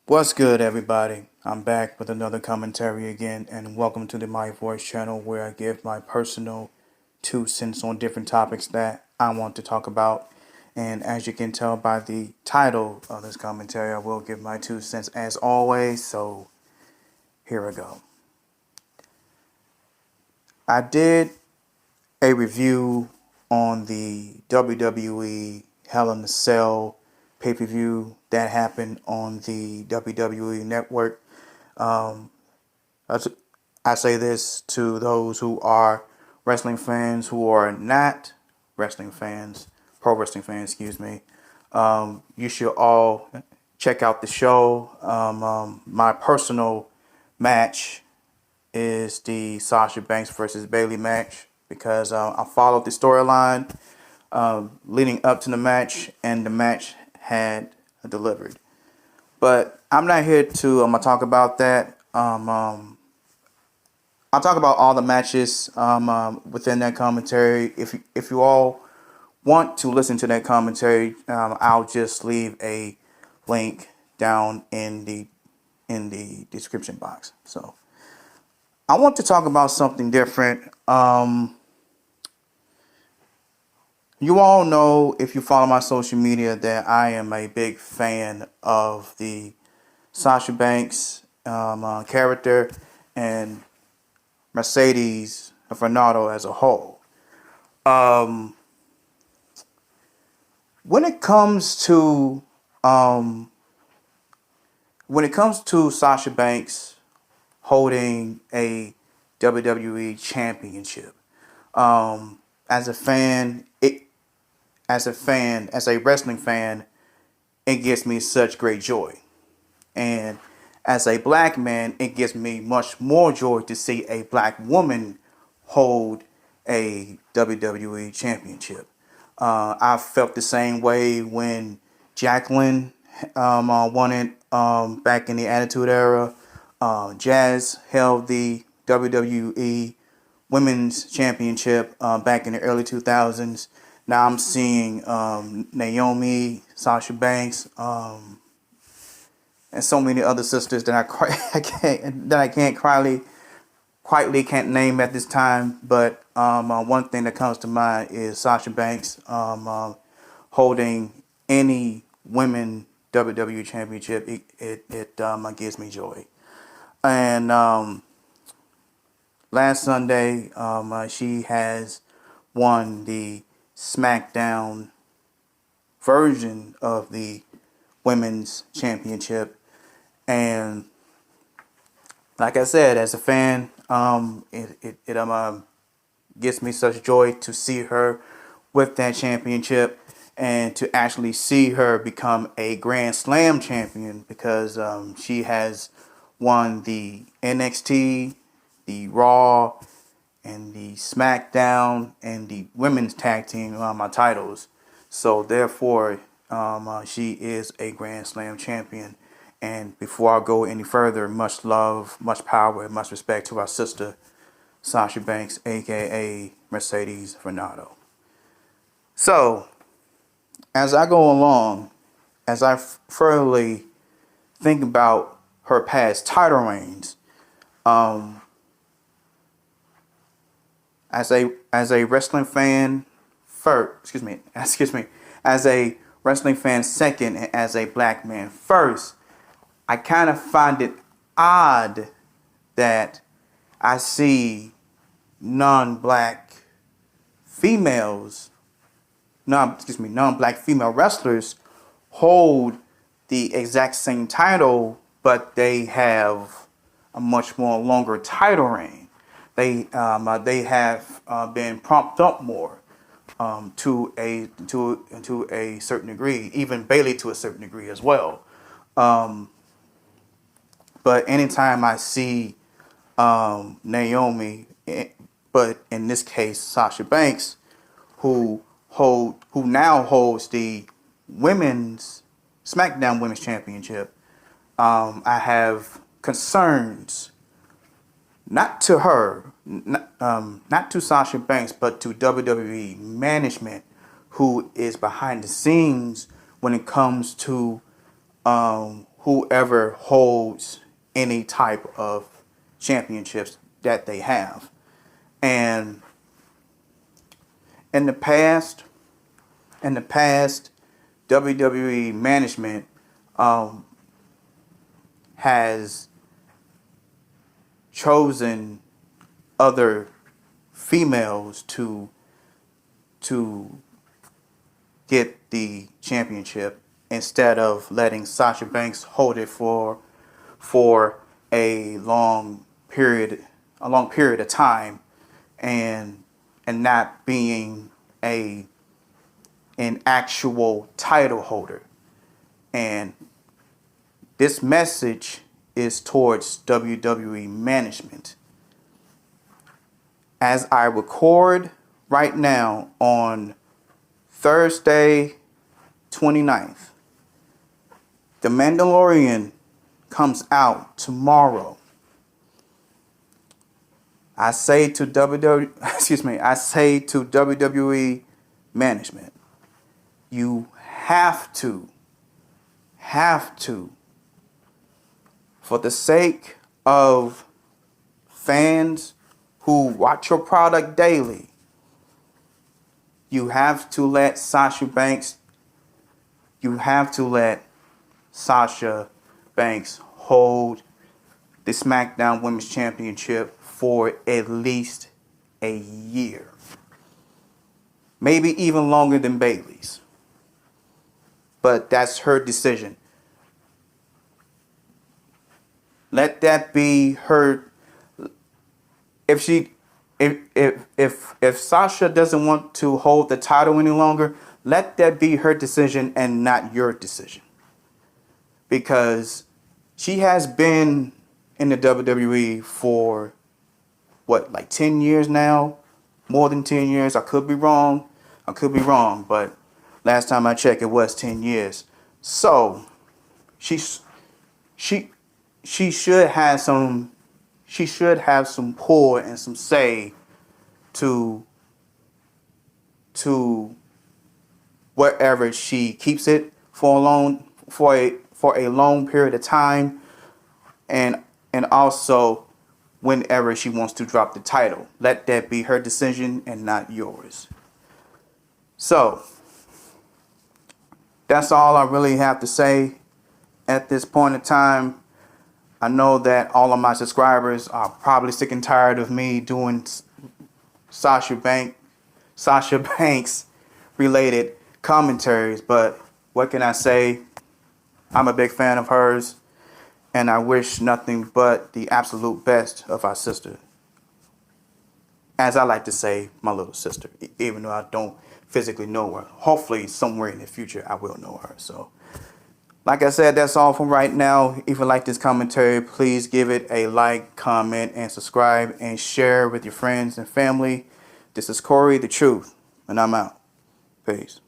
What's good, everybody? I'm back with another commentary again, and welcome to the My Voice channel where I give my personal 2 cents on different topics that I want to talk about. And as you can tell by the title of this commentary, I will give my 2 cents as always. So here we go. I did a review on the WWE Hell in a Cell pay-per-view that happened on the WWE network. Um, I say this to those who are wrestling fans, who are not wrestling fans, pro wrestling fans, excuse me. You should all check out the show. My personal match is the Sasha Banks versus Bayley match because I followed the storyline leading up to the match, and the match had delivered. But I'm not here to talk about that. I'll talk about all the matches within that commentary. If you all want to listen to that commentary, I'll just leave a link down in the description box. So I want to talk about something different. You all know, if you follow my social media, that I am a big fan of the Sasha Banks character and Mercedes Fernando as a whole. When it comes to Sasha Banks holding a WWE championship, as a wrestling fan, it gives me such great joy. And as a black man, it gives me much more joy to see a black woman hold a WWE championship. I felt the same way when Jacqueline won it back in the Attitude Era. Jazz held the WWE Women's Championship back in the early 2000s. Now I'm seeing Naomi, Sasha Banks, and so many other sisters that I can't quietly can't name at this time. But one thing that comes to mind is Sasha Banks holding any women WWE championship. It gives me joy. And last Sunday, she has won the SmackDown version of the women's championship. And like I said, as a fan, it gives me such joy to see her with that championship and to actually see her become a Grand Slam champion, because she has won the NXT, the Raw, and the SmackDown, and the women's tag team titles. So therefore, she is a Grand Slam champion. And before I go any further, much love, much power, and much respect to our sister, Sasha Banks, aka Mercedes Fernando. So, as I go along, as I furtherly think about her past title reigns, as a wrestling fan first, as a wrestling fan second, and as a black man first, I kind of find it odd that I see non-black non-black female wrestlers hold the exact same title, but they have a much more longer title reign. They have been propped up more to a certain degree, even Bayley to a certain degree as well. But anytime I see Naomi, but in this case Sasha Banks, who now holds the women's SmackDown Women's Championship, I have concerns, not to her, not to Sasha Banks, but to WWE management, who is behind the scenes when it comes to whoever holds any type of championships that they have. And in the past, WWE management has chosen other females to get the championship instead of letting Sasha Banks hold it for a long period of time, and not being an actual title holder. And this message is towards WWE management. As I record right now on Thursday 29th, The Mandalorian comes out tomorrow. I say to WWE management, you have to, for the sake of fans who watch your product daily, you have to let Sasha Banks hold the SmackDown Women's Championship for at least a year. Maybe even longer than Bayley's. But that's her decision. Let that be her. If Sasha doesn't want to hold the title any longer, let that be her decision and not your decision. Because she has been in the WWE for like 10 years now? More than 10 years. I could be wrong, but last time I checked, it was 10 years. So she should have some pull and some say to wherever she keeps it for a long period of time, and also whenever she wants to drop the title. Let that be her decision and not yours. So that's all I really have to say at this point in time. I know that all of my subscribers are probably sick and tired of me doing Sasha Banks related commentaries, but what can I say? I'm a big fan of hers, and I wish nothing but the absolute best of our sister. As I like to say, my little sister, even though I don't physically know her. Hopefully, somewhere in the future, I will know her. So, like I said, that's all for right now. If you like this commentary, please give it a like, comment, and subscribe, and share with your friends and family. This is Corey, the Truth, and I'm out. Peace.